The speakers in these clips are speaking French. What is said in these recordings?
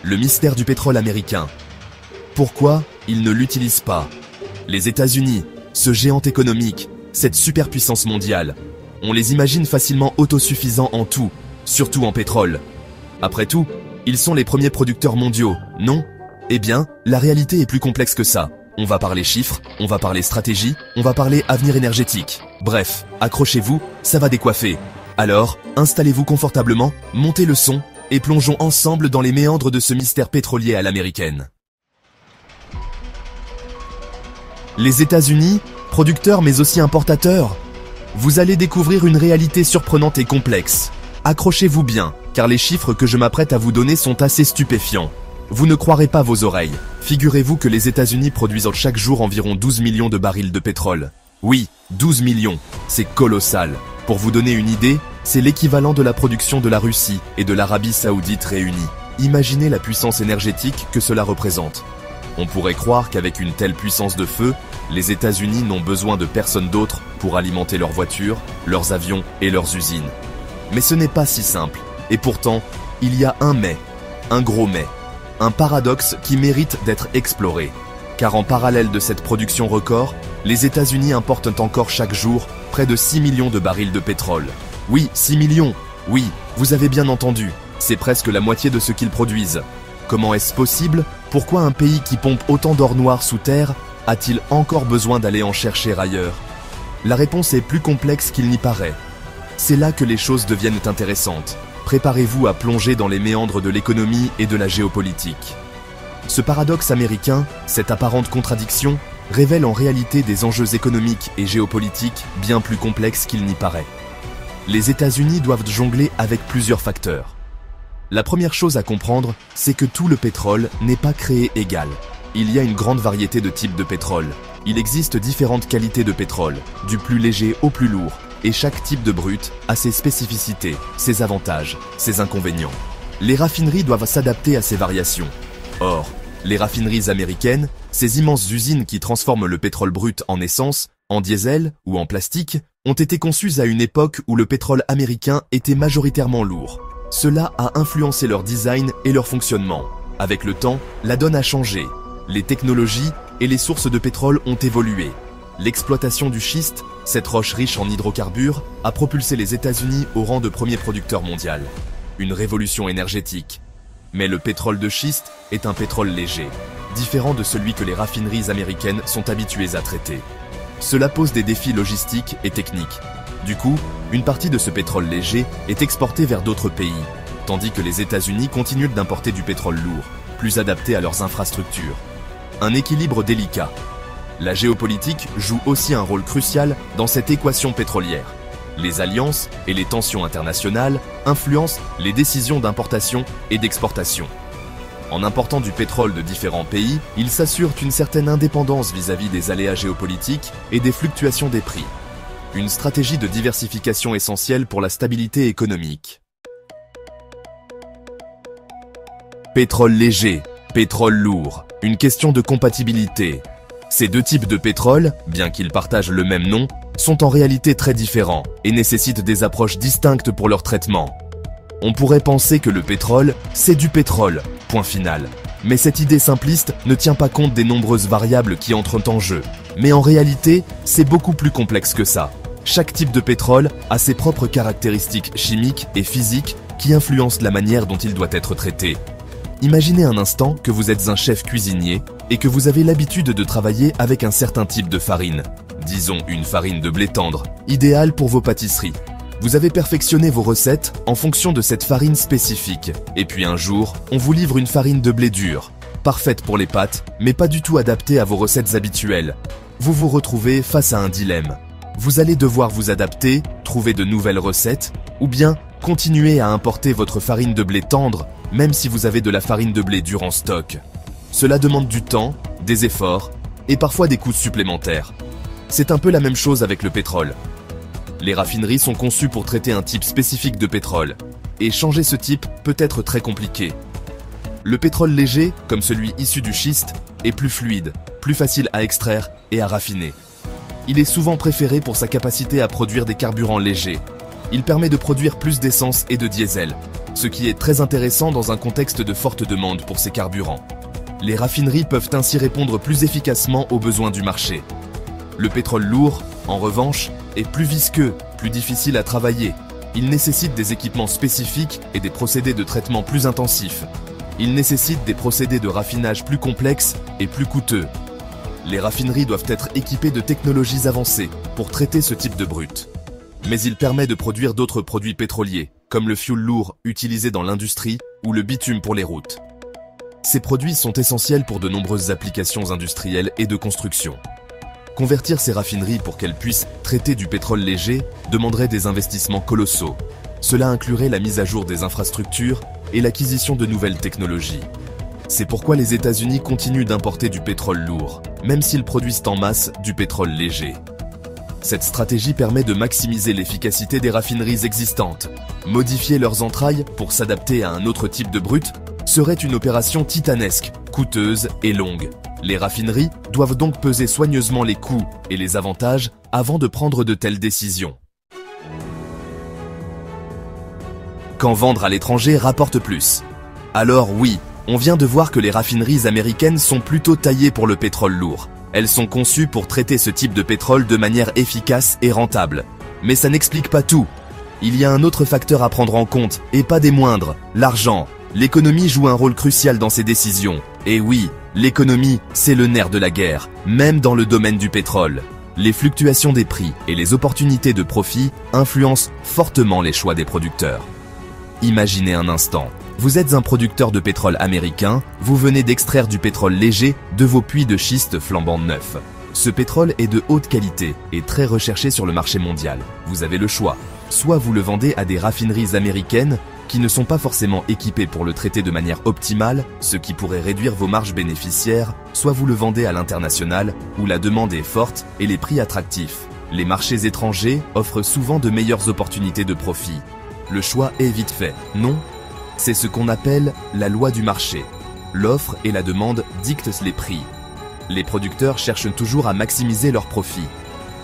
Le mystère du pétrole américain. Pourquoi ils ne l'utilisent pas? Les États-Unis, ce géant économique, cette superpuissance mondiale, on les imagine facilement autosuffisants en tout, surtout en pétrole. Après tout, ils sont les premiers producteurs mondiaux, non? Eh bien, la réalité est plus complexe que ça. On va parler chiffres, on va parler stratégie, on va parler avenir énergétique. Bref, accrochez-vous, ça va décoiffer. Alors, installez-vous confortablement, montez le son, et plongeons ensemble dans les méandres de ce mystère pétrolier à l'américaine. Les États-Unis, producteurs mais aussi importateurs. Vous allez découvrir une réalité surprenante et complexe. Accrochez-vous bien, car les chiffres que je m'apprête à vous donner sont assez stupéfiants. Vous ne croirez pas vos oreilles. Figurez-vous que les États-Unis produisent chaque jour environ 12 millions de barils de pétrole. Oui, 12 millions, c'est colossal. Pour vous donner une idée, c'est l'équivalent de la production de la Russie et de l'Arabie Saoudite réunies. Imaginez la puissance énergétique que cela représente. On pourrait croire qu'avec une telle puissance de feu, les États-Unis n'ont besoin de personne d'autre pour alimenter leurs voitures, leurs avions et leurs usines. Mais ce n'est pas si simple. Et pourtant, il y a un mais, un gros mais. Un paradoxe qui mérite d'être exploré. Car en parallèle de cette production record, les États-Unis importent encore chaque jour près de 6 millions de barils de pétrole. Oui, 6 millions. Oui, vous avez bien entendu. C'est presque la moitié de ce qu'ils produisent. Comment est-ce possible? Pourquoi un pays qui pompe autant d'or noir sous terre a-t-il encore besoin d'aller en chercher ailleurs? La réponse est plus complexe qu'il n'y paraît. C'est là que les choses deviennent intéressantes. Préparez-vous à plonger dans les méandres de l'économie et de la géopolitique. Ce paradoxe américain, cette apparente contradiction, révèle en réalité des enjeux économiques et géopolitiques bien plus complexes qu'il n'y paraît. Les États-Unis doivent jongler avec plusieurs facteurs. La première chose à comprendre, c'est que tout le pétrole n'est pas créé égal. Il y a une grande variété de types de pétrole. Il existe différentes qualités de pétrole, du plus léger au plus lourd, et chaque type de brut a ses spécificités, ses avantages, ses inconvénients. Les raffineries doivent s'adapter à ces variations. Or, les raffineries américaines, ces immenses usines qui transforment le pétrole brut en essence, en diesel ou en plastique, ont été conçues à une époque où le pétrole américain était majoritairement lourd. Cela a influencé leur design et leur fonctionnement. Avec le temps, la donne a changé. Les technologies et les sources de pétrole ont évolué. L'exploitation du schiste, cette roche riche en hydrocarbures, a propulsé les États-Unis au rang de premier producteur mondial. Une révolution énergétique. Mais le pétrole de schiste est un pétrole léger, différent de celui que les raffineries américaines sont habituées à traiter. Cela pose des défis logistiques et techniques. Du coup, une partie de ce pétrole léger est exportée vers d'autres pays, tandis que les États-Unis continuent d'importer du pétrole lourd, plus adapté à leurs infrastructures. Un équilibre délicat. La géopolitique joue aussi un rôle crucial dans cette équation pétrolière. Les alliances et les tensions internationales influencent les décisions d'importation et d'exportation. En important du pétrole de différents pays, ils s'assurent une certaine indépendance vis-à-vis des aléas géopolitiques et des fluctuations des prix. Une stratégie de diversification essentielle pour la stabilité économique. Pétrole léger, pétrole lourd, une question de compatibilité. Ces deux types de pétrole, bien qu'ils partagent le même nom, sont en réalité très différents et nécessitent des approches distinctes pour leur traitement. On pourrait penser que le pétrole, c'est du pétrole, point final. Mais cette idée simpliste ne tient pas compte des nombreuses variables qui entrent en jeu. Mais en réalité, c'est beaucoup plus complexe que ça. Chaque type de pétrole a ses propres caractéristiques chimiques et physiques qui influencent la manière dont il doit être traité. Imaginez un instant que vous êtes un chef cuisinier et que vous avez l'habitude de travailler avec un certain type de farine. Disons une farine de blé tendre, idéale pour vos pâtisseries. Vous avez perfectionné vos recettes en fonction de cette farine spécifique. Et puis un jour, on vous livre une farine de blé dur, parfaite pour les pâtes, mais pas du tout adaptée à vos recettes habituelles. Vous vous retrouvez face à un dilemme. Vous allez devoir vous adapter, trouver de nouvelles recettes, ou bien continuer à importer votre farine de blé tendre, même si vous avez de la farine de blé dur en stock. Cela demande du temps, des efforts, et parfois des coûts supplémentaires. C'est un peu la même chose avec le pétrole. Les raffineries sont conçues pour traiter un type spécifique de pétrole, et changer ce type peut être très compliqué. Le pétrole léger, comme celui issu du schiste, est plus fluide, plus facile à extraire et à raffiner. Il est souvent préféré pour sa capacité à produire des carburants légers. Il permet de produire plus d'essence et de diesel. ce qui est très intéressant dans un contexte de forte demande pour ces carburants. Les raffineries peuvent ainsi répondre plus efficacement aux besoins du marché. Le pétrole lourd, en revanche, est plus visqueux, plus difficile à travailler. Il nécessite des équipements spécifiques et des procédés de traitement plus intensifs. Il nécessite des procédés de raffinage plus complexes et plus coûteux. Les raffineries doivent être équipées de technologies avancées pour traiter ce type de brut. Mais il permet de produire d'autres produits pétroliers, comme le fioul lourd utilisé dans l'industrie ou le bitume pour les routes. Ces produits sont essentiels pour de nombreuses applications industrielles et de construction. Convertir ces raffineries pour qu'elles puissent traiter du pétrole léger demanderait des investissements colossaux. Cela inclurait la mise à jour des infrastructures et l'acquisition de nouvelles technologies. C'est pourquoi les États-Unis continuent d'importer du pétrole lourd, même s'ils produisent en masse du pétrole léger. Cette stratégie permet de maximiser l'efficacité des raffineries existantes. Modifier leurs entrailles pour s'adapter à un autre type de brut serait une opération titanesque, coûteuse et longue. Les raffineries doivent donc peser soigneusement les coûts et les avantages avant de prendre de telles décisions. Quand vendre à l'étranger rapporte plus? Alors oui, on vient de voir que les raffineries américaines sont plutôt taillées pour le pétrole lourd. Elles sont conçues pour traiter ce type de pétrole de manière efficace et rentable. Mais ça n'explique pas tout. Il y a un autre facteur à prendre en compte, et pas des moindres, l'argent. L'économie joue un rôle crucial dans ces décisions. Et oui, l'économie, c'est le nerf de la guerre, même dans le domaine du pétrole. Les fluctuations des prix et les opportunités de profit influencent fortement les choix des producteurs. Imaginez un instant, vous êtes un producteur de pétrole américain, vous venez d'extraire du pétrole léger de vos puits de schiste flambant neufs. Ce pétrole est de haute qualité et très recherché sur le marché mondial. Vous avez le choix, soit vous le vendez à des raffineries américaines qui ne sont pas forcément équipées pour le traiter de manière optimale, ce qui pourrait réduire vos marges bénéficiaires, soit vous le vendez à l'international où la demande est forte et les prix attractifs. Les marchés étrangers offrent souvent de meilleures opportunités de profit. Le choix est vite fait, non? C'est ce qu'on appelle la loi du marché. L'offre et la demande dictent les prix. Les producteurs cherchent toujours à maximiser leurs profits.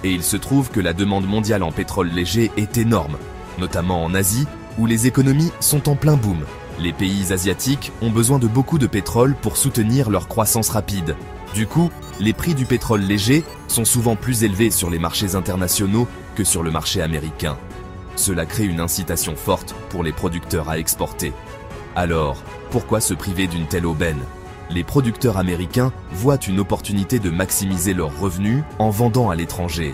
Et il se trouve que la demande mondiale en pétrole léger est énorme, notamment en Asie, où les économies sont en plein boom. Les pays asiatiques ont besoin de beaucoup de pétrole pour soutenir leur croissance rapide. Du coup, les prix du pétrole léger sont souvent plus élevés sur les marchés internationaux que sur le marché américain. Cela crée une incitation forte pour les producteurs à exporter. Alors, pourquoi se priver d'une telle aubaine? Les producteurs américains voient une opportunité de maximiser leurs revenus en vendant à l'étranger.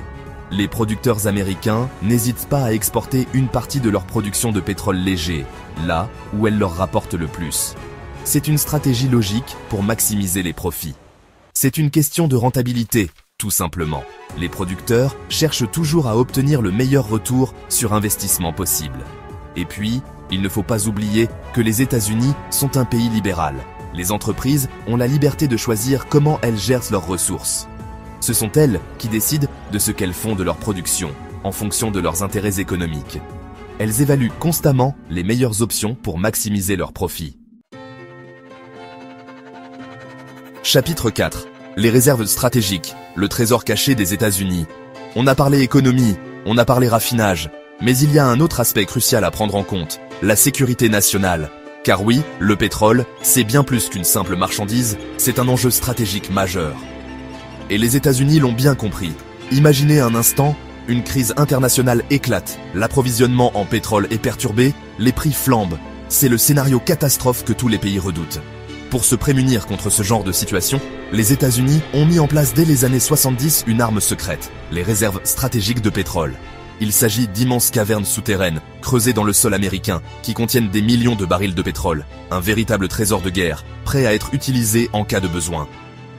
Les producteurs américains n'hésitent pas à exporter une partie de leur production de pétrole léger, là où elle leur rapporte le plus. C'est une stratégie logique pour maximiser les profits. C'est une question de rentabilité, tout simplement. Les producteurs cherchent toujours à obtenir le meilleur retour sur investissement possible. Et puis, il ne faut pas oublier que les États-Unis sont un pays libéral. Les entreprises ont la liberté de choisir comment elles gèrent leurs ressources. Ce sont elles qui décident de ce qu'elles font de leur production, en fonction de leurs intérêts économiques. Elles évaluent constamment les meilleures options pour maximiser leurs profits. Chapitre 4. Les réserves stratégiques, le trésor caché des États-Unis. On a parlé économie, on a parlé raffinage, mais il y a un autre aspect crucial à prendre en compte, la sécurité nationale. Car oui, le pétrole, c'est bien plus qu'une simple marchandise, c'est un enjeu stratégique majeur. Et les États-Unis l'ont bien compris. Imaginez un instant, une crise internationale éclate, l'approvisionnement en pétrole est perturbé, les prix flambent. C'est le scénario catastrophe que tous les pays redoutent. Pour se prémunir contre ce genre de situation, les États-Unis ont mis en place dès les années 70 une arme secrète, les réserves stratégiques de pétrole. Il s'agit d'immenses cavernes souterraines, creusées dans le sol américain, qui contiennent des millions de barils de pétrole, un véritable trésor de guerre, prêt à être utilisé en cas de besoin.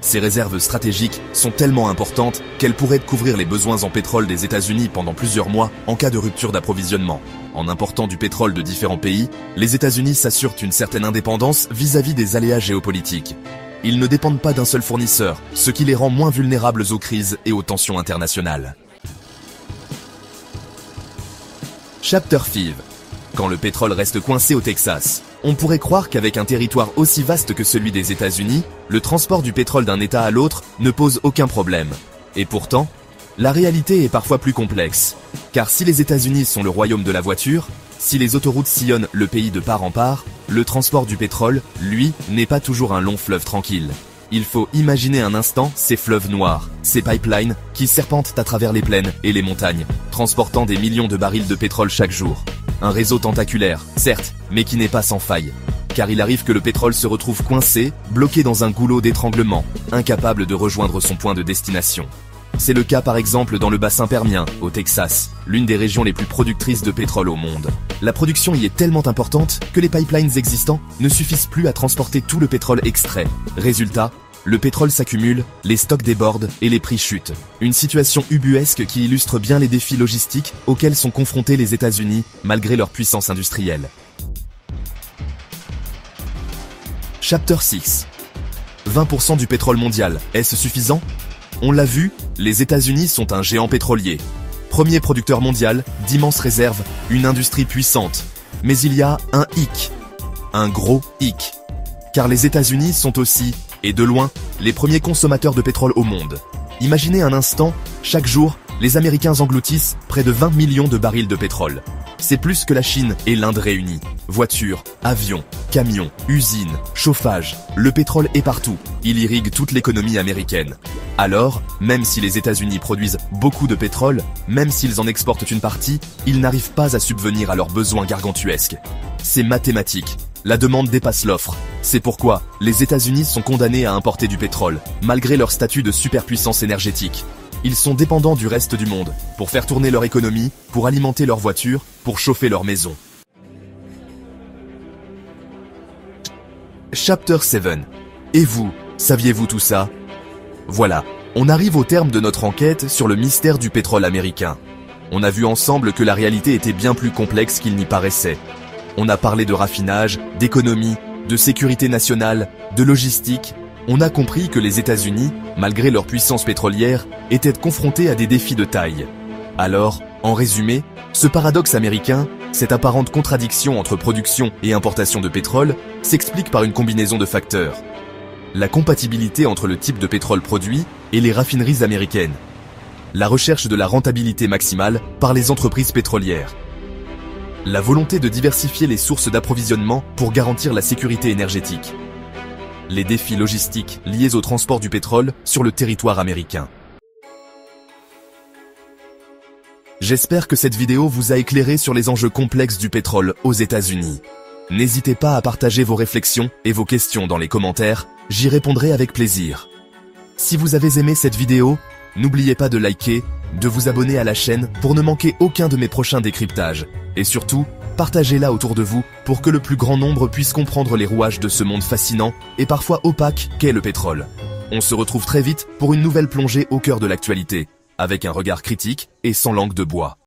Ces réserves stratégiques sont tellement importantes qu'elles pourraient couvrir les besoins en pétrole des États-Unis pendant plusieurs mois en cas de rupture d'approvisionnement. En important du pétrole de différents pays, les États-Unis s'assurent une certaine indépendance vis-à-vis des aléas géopolitiques. Ils ne dépendent pas d'un seul fournisseur, ce qui les rend moins vulnérables aux crises et aux tensions internationales. Chapter 5. Quand le pétrole reste coincé au Texas. On pourrait croire qu'avec un territoire aussi vaste que celui des États-Unis, le transport du pétrole d'un État à l'autre ne pose aucun problème. Et pourtant, la réalité est parfois plus complexe. Car si les États-Unis sont le royaume de la voiture, Si les autoroutes sillonnent le pays de part en part, le transport du pétrole, lui, n'est pas toujours un long fleuve tranquille. Il faut imaginer un instant ces fleuves noirs, ces pipelines qui serpentent à travers les plaines et les montagnes, transportant des millions de barils de pétrole chaque jour. Un réseau tentaculaire, certes, mais qui n'est pas sans faille. Car il arrive que le pétrole se retrouve coincé, bloqué dans un goulot d'étranglement, incapable de rejoindre son point de destination. C'est le cas par exemple dans le bassin permien, au Texas, l'une des régions les plus productrices de pétrole au monde. La production y est tellement importante que les pipelines existants ne suffisent plus à transporter tout le pétrole extrait. Résultat, le pétrole s'accumule, les stocks débordent et les prix chutent. Une situation ubuesque qui illustre bien les défis logistiques auxquels sont confrontés les États-Unis malgré leur puissance industrielle. Chapter 6. 20% du pétrole mondial, est-ce suffisant ? On l'a vu, les États-Unis sont un géant pétrolier. Premier producteur mondial, d'immenses réserves, une industrie puissante. Mais il y a un hic. Un gros hic. Car les États-Unis sont aussi, et de loin, les premiers consommateurs de pétrole au monde. Imaginez un instant, chaque jour, les Américains engloutissent près de 20 millions de barils de pétrole. C'est plus que la Chine et l'Inde réunies. Voitures, avions, camions, usines, chauffage, le pétrole est partout. Il irrigue toute l'économie américaine. Alors, même si les États-Unis produisent beaucoup de pétrole, même s'ils en exportent une partie, ils n'arrivent pas à subvenir à leurs besoins gargantuesques. C'est mathématique. La demande dépasse l'offre. C'est pourquoi les États-Unis sont condamnés à importer du pétrole, malgré leur statut de superpuissance énergétique. Ils sont dépendants du reste du monde, pour faire tourner leur économie, pour alimenter leurs voitures, pour chauffer leurs maisons. Chapter 7. Et vous, saviez-vous tout ça ? Voilà, on arrive au terme de notre enquête sur le mystère du pétrole américain. On a vu ensemble que la réalité était bien plus complexe qu'il n'y paraissait. On a parlé de raffinage, d'économie, de sécurité nationale, de logistique. On a compris que les États-Unis, malgré leur puissance pétrolière, étaient confrontés à des défis de taille. Alors, en résumé, ce paradoxe américain, cette apparente contradiction entre production et importation de pétrole, s'explique par une combinaison de facteurs. La compatibilité entre le type de pétrole produit et les raffineries américaines. La recherche de la rentabilité maximale par les entreprises pétrolières. La volonté de diversifier les sources d'approvisionnement pour garantir la sécurité énergétique. Les défis logistiques liés au transport du pétrole sur le territoire américain. J'espère que cette vidéo vous a éclairé sur les enjeux complexes du pétrole aux États-Unis. N'hésitez pas à partager vos réflexions et vos questions dans les commentaires, j'y répondrai avec plaisir. Si vous avez aimé cette vidéo, n'oubliez pas de liker, de vous abonner à la chaîne pour ne manquer aucun de mes prochains décryptages. Et surtout, partagez-la autour de vous pour que le plus grand nombre puisse comprendre les rouages de ce monde fascinant et parfois opaque qu'est le pétrole. On se retrouve très vite pour une nouvelle plongée au cœur de l'actualité, avec un regard critique et sans langue de bois.